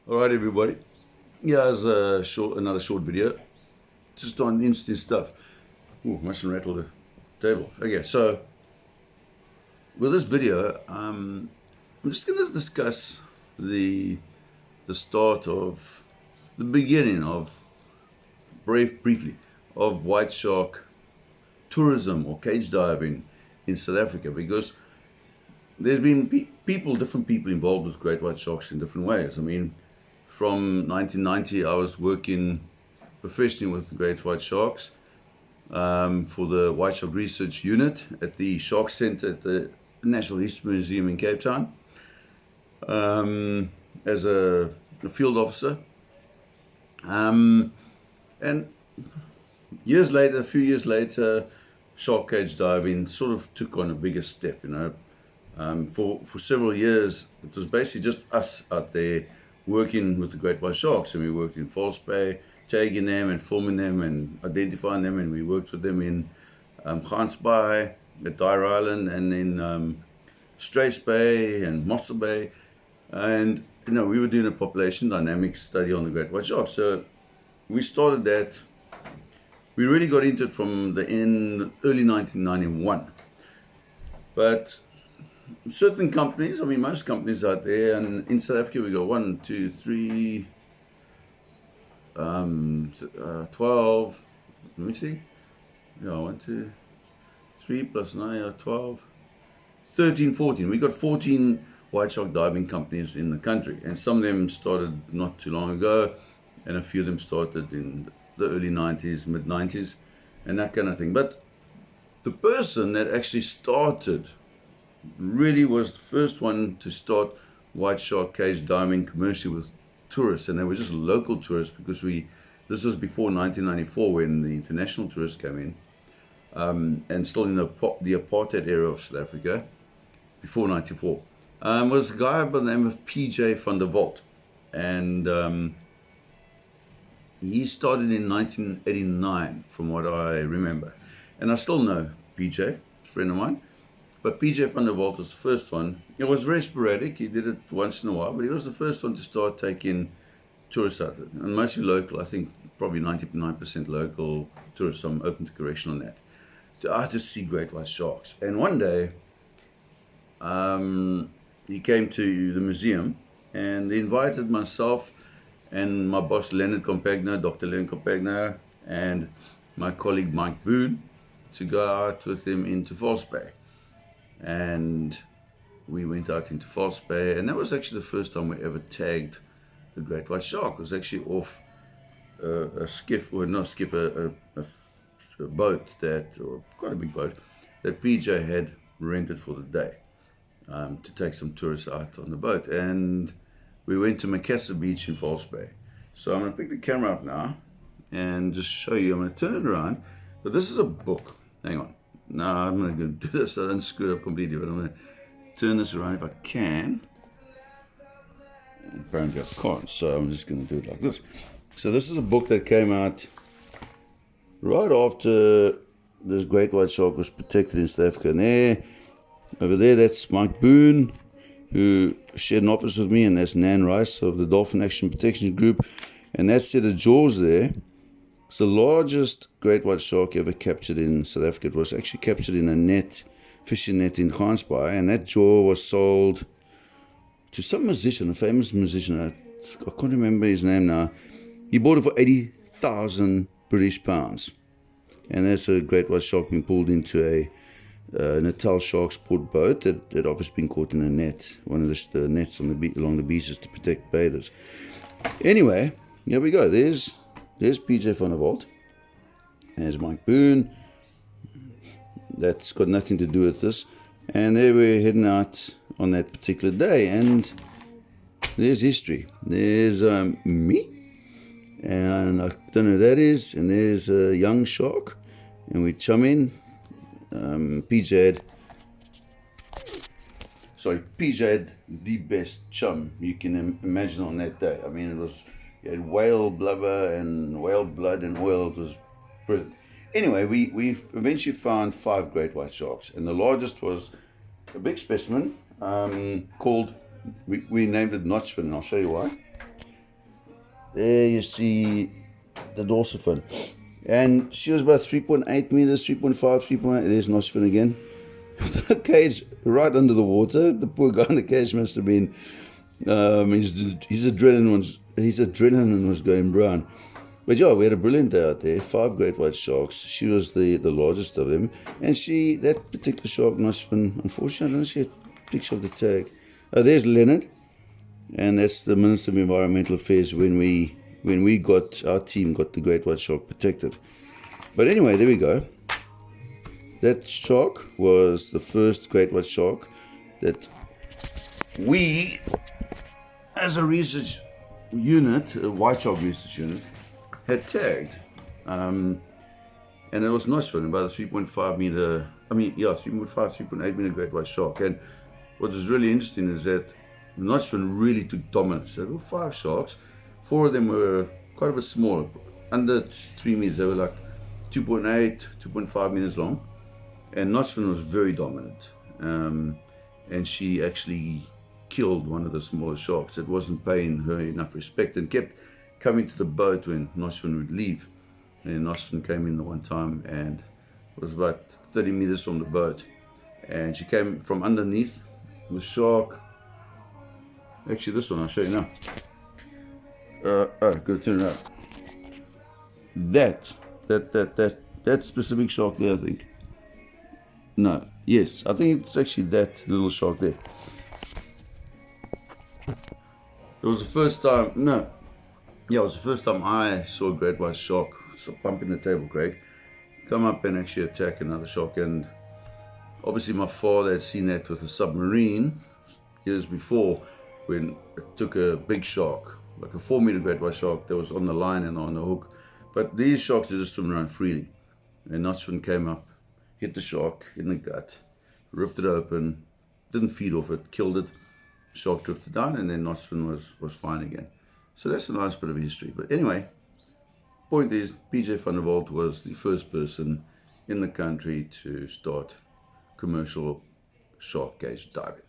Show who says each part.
Speaker 1: All right, everybody. Here's another short video, just on interesting stuff. Ooh, mustn't rattle the table. Okay, so with this video, I'm just going to discuss the start of the beginning of briefly of white shark tourism or cage diving in South Africa, because there's been different people involved with great white sharks in different ways. I mean, from 1990, I was working professionally with the great white sharks for the White Shark Research Unit at the Shark Centre at the Natural History Museum in Cape Town as a field officer. And a few years later, shark cage diving sort of took on a bigger step, For several years, it was basically just us out there working with the great white sharks, and we worked in False Bay, tagging them and filming them and identifying them, and we worked with them in Gans Bay, at Dyer Island, and in Straits Bay and Mossel Bay, and we were doing a population dynamics study on the great white shark. So we started that. We really got into it from early 1991, but certain companies, most companies out there, and in South Africa we got 1, 2, 3, 12, let me see, 1, 2, 3 plus 9, 12, 13, 14. We got 14 white shark diving companies in the country, and some of them started not too long ago, and a few of them started in the early 90s, mid 90s, and that kind of thing. But the person that actually started really was the first one to start white shark cage diving commercially with tourists, and they were just local tourists, because this was before 1994 when the international tourists came in, and still in the apartheid era of South Africa, before 94, was a guy by the name of PJ van der Walt, and he started in 1989 from what I remember, and I still know PJ, a friend of mine. But PJ van der Walt was the first one. It was very sporadic. He did it once in a while, but he was the first one to start taking tourists out, and mostly local. I think probably 99% local tourists. I'm open to correction on that. To see great white sharks. And one day, he came to the museum, and he invited myself and my boss Leonard Compagno, Dr. Leonard Compagno, and my colleague Mike Boone to go out with him into False Bay. And we went out into False Bay, and that was actually the first time we ever tagged the great white shark. It was actually off a skiff, or not skiff, a boat or quite a big boat, that PJ had rented for the day to take some tourists out on the boat. And we went to Macassar Beach in False Bay. So I'm going to pick the camera up now and just show you. I'm going to turn it around, but this is a book. Hang on. No, I'm going to do this. I don't screw it up completely, but I'm going to turn this around if I can. Apparently I can't, so I'm just going to do it like this. So this is a book that came out right after this great white shark was protected in South Africa. And over there, that's Mike Boone, who shared an office with me, and that's Nan Rice of the Dolphin Action Protection Group. And that set of jaws there, it's the largest great white shark ever captured in South Africa. It was actually captured in a fishing net in Gans Bay, and that jaw was sold to some musician, a famous musician. I can't remember his name now. He bought it for 80,000 British pounds, and that's a great white shark being pulled into a Natal shark sport boat that obviously been caught in a net, one of the nets on along the beaches to protect bathers. Anyway, here we go. There's PJ van der Walt. There's Mike Boone. That's got nothing to do with this. And there we're heading out on that particular day. And there's history. There's me. And I don't know who that is. And there's a young shark. And we chum in. PJ had the best chum you can imagine on that day. You had whale blubber and whale blood and oil. It was brilliant. Anyway, we eventually found 5 great white sharks, and the largest was a big specimen called, we named it Notchfin, and I'll show you why. there you see the dorsal fin. And she was about 3.8 meters, 3.5, 3.8. There's Nosfin again. The cage right under the water. The poor guy in the cage must have been, his adrenaline was going brown. But yeah, we had a brilliant day out there. 5 great white sharks. She was the largest of them. And that particular shark, Nosfin, unfortunately, I don't see a picture of the tag. There's Leonard. And that's the Minister of Environmental Affairs when our team got the great white shark protected. But anyway, there we go. That shark was the first great white shark that we, as a research unit, a white shark research unit, had tagged. And it was Nosfin, about a 3.8 meter great white shark. And what was really interesting is that Nosfin really took dominance. There were 5 sharks. 4 of them were quite a bit smaller, under 3 meters. They were like 2.8, 2.5 meters long. And Nosfin was very dominant. And she actually killed one of the smaller sharks that wasn't paying her enough respect and kept coming to the boat when Nosfin would leave. And Nosfin came in the one time and was about 30 meters from the boat. And she came from underneath the shark. Actually, this one I'll show you now. Good turn around. That specific shark there, I think. No, yes, I think it's actually that little shark there. It was the first time. No, yeah, it was the first time I saw a great white shark. So bumping the table, Craig, come up and actually attack another shark. And obviously, my father had seen that with a submarine years before, when it took a big shark, like a 4 meter great white shark that was on the line and on the hook. But these sharks are just swimming around freely. And Nosfin came up, hit the shark in the gut, ripped it open, didn't feed off it, killed it. Shark drifted down, and then Nosfin was fine again. So that's a nice bit of history. But anyway, point is, PJ van der Walt was the first person in the country to start commercial shark cage diving.